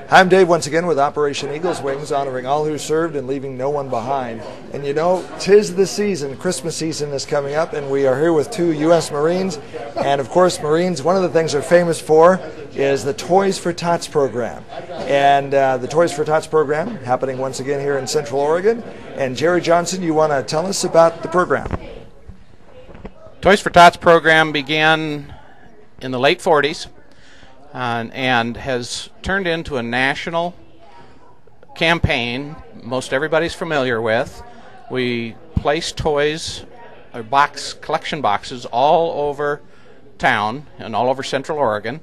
Hi, I'm Dave once again with Operation Eagle's Wings, honoring all who served and leaving no one behind. And you know, 'tis the season, Christmas season is coming up, and we are here with two U.S. Marines. And of course, Marines, one of the things they're famous for is the Toys for Tots program. And the Toys for Tots program happening once again here in Central Oregon. And Jerry Johnson, you want to tell us about the program? Toys for Tots program began in the late 40s. And has turned into a national campaign most everybody's familiar with. We place toys or collection boxes all over town and all over Central Oregon.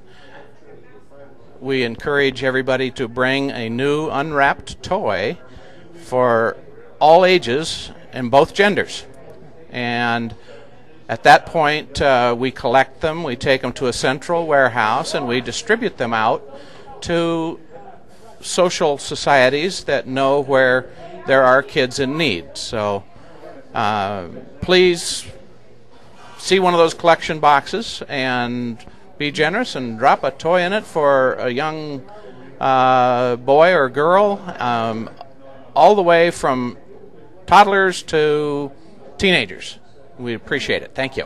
We encourage everybody to bring a new unwrapped toy for all ages and both genders. And at that point, we collect them, we take them to a central warehouse, and we distribute them out to social societies that know where there are kids in need. So please see one of those collection boxes and be generous and drop a toy in it for a young boy or girl, all the way from toddlers to teenagers. We appreciate it. Thank you.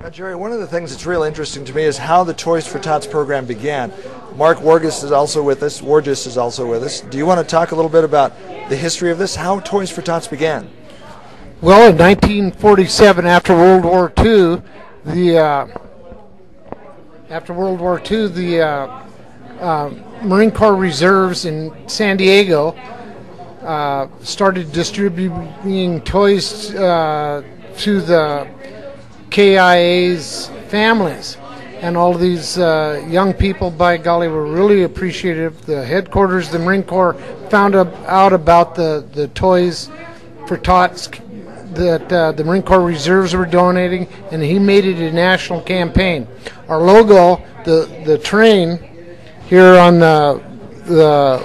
Now, Jerry, one of the things that's real interesting to me is how the Toys for Tots program began. Mark Wargis is also with us. Do you want to talk a little bit about the history of this, how Toys for Tots began? Well, in 1947, after World War II, the Marine Corps Reserves in San Diego started distributing toys to the KIA's families, and all of these young people, by golly, were really appreciative. The headquarters of the Marine Corps found out about the Toys for Tots that the Marine Corps Reserves were donating, and he made it a national campaign. Our logo, the train here on the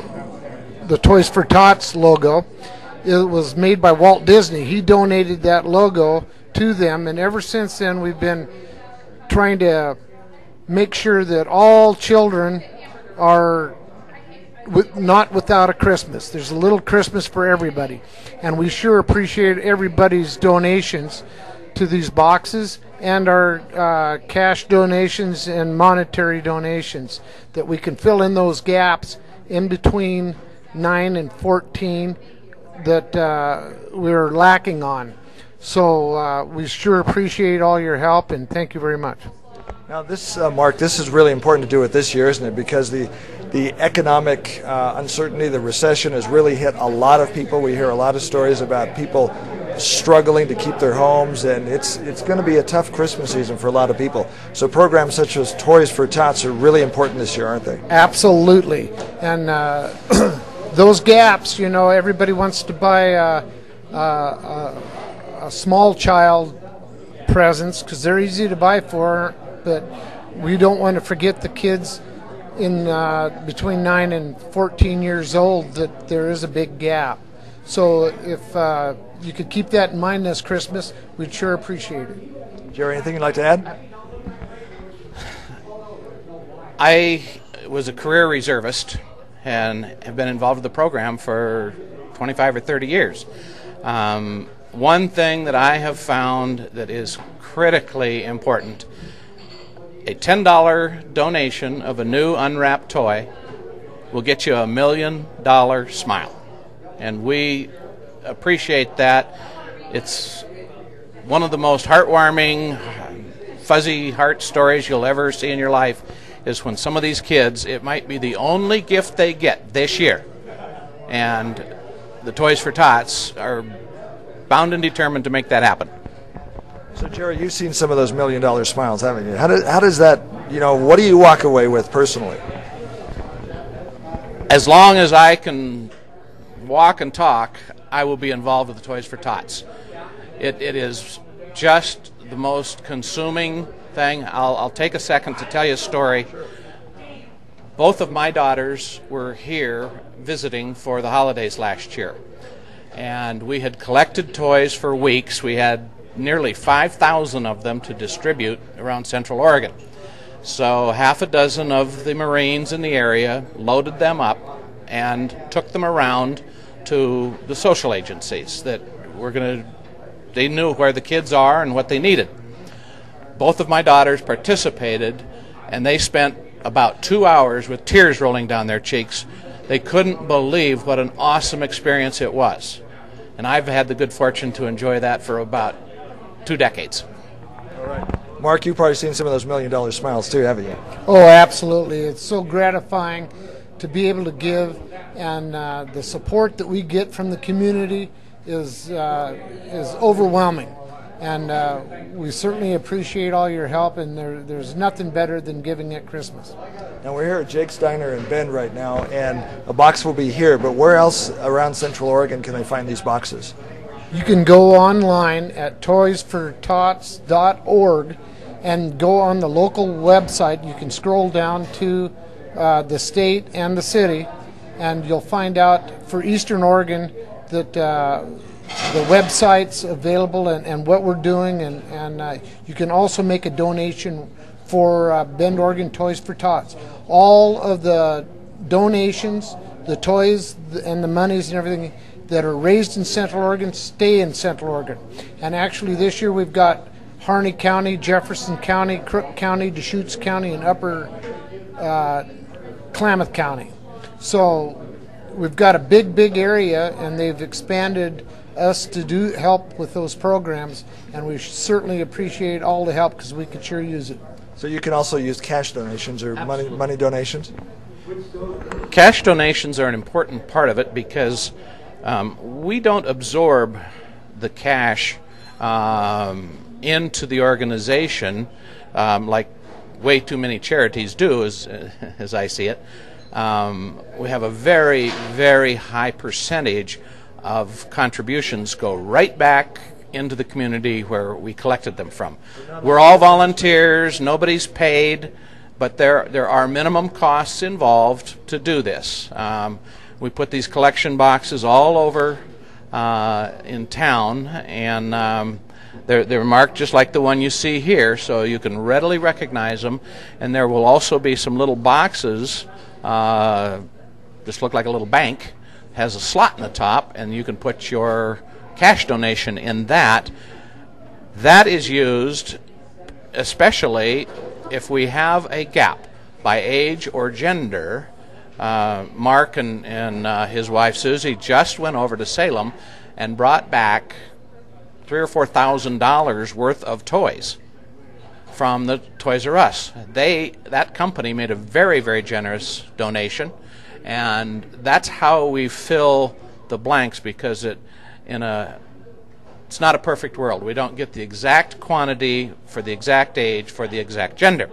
Toys for Tots logo, it was made by Walt Disney. He donated that logo to them, and ever since then we've been trying to make sure that all children are not without a Christmas. There's a little Christmas for everybody, and we sure appreciate everybody's donations to these boxes and our cash donations and monetary donations, that we can fill in those gaps in between 9 and 14 that we're lacking on. So we sure appreciate all your help, and thank you very much. Now this, Mark, this is really important to do it this year, isn't it? Because the economic uncertainty, the recession has really hit a lot of people. We hear a lot of stories about people struggling to keep their homes, and it's going to be a tough Christmas season for a lot of people. So programs such as Toys for Tots are really important this year, aren't they? Absolutely. And those gaps, you know, everybody wants to buy a small child presents because they're easy to buy for, but we don't want to forget the kids in between 9 and 14 years old, that there is a big gap. So if you could keep that in mind this Christmas, we'd sure appreciate it. Jerry, anything you'd like to add? I was a career reservist and have been involved with the program for 25 or 30 years. One thing that I have found that is critically important: a $10 donation of a new unwrapped toy will get you $1 million smile. And we appreciate that. It's one of the most heartwarming, fuzzy heart stories you'll ever see in your life, is when some of these kids, it might be the only gift they get this year. And the Toys for Tots are bound and determined to make that happen. So Jerry, you've seen some of those $1 million smiles, haven't you? How does that, you know, what do you walk away with personally? As long as I can walk and talk, I will be involved with the Toys for Tots. It is just the most consuming thing. I'll take a second to tell you a story. Both of my daughters were here visiting for the holidays last year, and we had collected toys for weeks. We had nearly 5,000 of them to distribute around Central Oregon. So half a dozen of the Marines in the area loaded them up, and took them around to the social agencies that they knew where the kids are and what they needed. Both of my daughters participated, and they spent about 2 hours with tears rolling down their cheeks. They couldn't believe what an awesome experience it was. And I've had the good fortune to enjoy that for about 2 decades. All right. Mark, you've probably seen some of those $1 million smiles too, haven't you? Oh, absolutely. It's so gratifying to be able to give, and the support that we get from the community is overwhelming. And we certainly appreciate all your help, and there's nothing better than giving at Christmas. Now we're here at Jake's Diner in Bend right now, and a box will be here, but where else around Central Oregon can they find these boxes? You can go online at tots.wmv and go on the local website. You can scroll down to the state and the city, and you'll find out for Eastern Oregon that the website's available and what we're doing, and you can also make a donation for Bend, Oregon Toys for Tots. All of the donations, the toys and the monies and everything that are raised in Central Oregon stay in Central Oregon. And actually this year we've got Harney County, Jefferson County, Crook County, Deschutes County, and Upper Klamath County. So we've got a big area, and they've expanded us to help with those programs, and we certainly appreciate all the help because we could sure use it. So you can also use cash donations or money donations? Cash donations are an important part of it because we don't absorb the cash into the organization like way too many charities do, as I see it. We have a very high percentage of contributions go right back into the community where we collected them from. We're all volunteers, nobody's paid, but there are minimum costs involved to do this. We put these collection boxes all over in town, and they're marked just like the one you see here, so you can readily recognize them. And there will also be some little boxes, just look like a little bank, has a slot in the top, and you can put your cash donation in that. That is used especially if we have a gap by age or gender. Mark and his wife Susie just went over to Salem and brought back $3,000 or $4,000 worth of toys from the Toys R Us. That company made a very generous donation, and that's how we fill the blanks, because it's not a perfect world. We don't get the exact quantity for the exact age for the exact gender.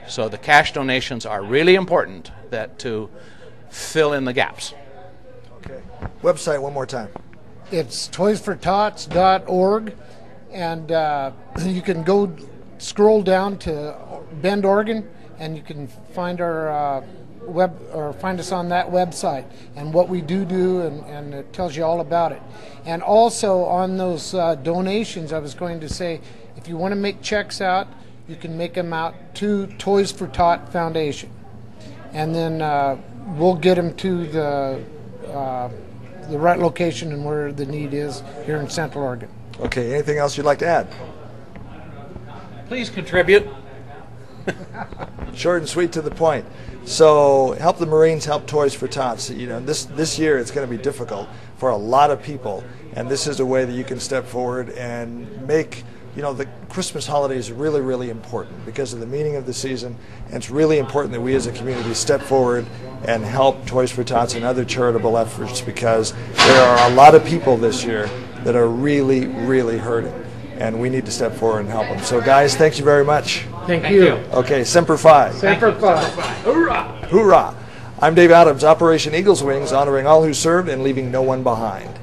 So the cash donations are really important to fill in the gaps. Okay. Website one more time. It's toysfortots.org, and you can go scroll down to Bend, Oregon, and you can find our find us on that website and what we do, and it tells you all about it. And also on those donations, I was going to say, if you want to make checks out, you can make them out to Toys for Tot Foundation, and then we'll get them to the right location and where the need is here in Central Oregon. Okay, anything else you'd like to add? Please contribute. Short and sweet to the point. So help the Marines, help Toys for Tots. You know, this year it's going to be difficult for a lot of people, and this is a way that you can step forward and make, the Christmas holidays really important because of the meaning of the season, and it's really important that we as a community step forward and help Toys for Tots and other charitable efforts, because there are a lot of people this year that are really hurting, and we need to step forward and help them. So guys, thank you very much. Thank you. Okay, Semper Fi. Semper Fi. Hoorah! Hoorah! I'm Dave Adams, Operation Eagle's Wings, honoring all who served and leaving no one behind.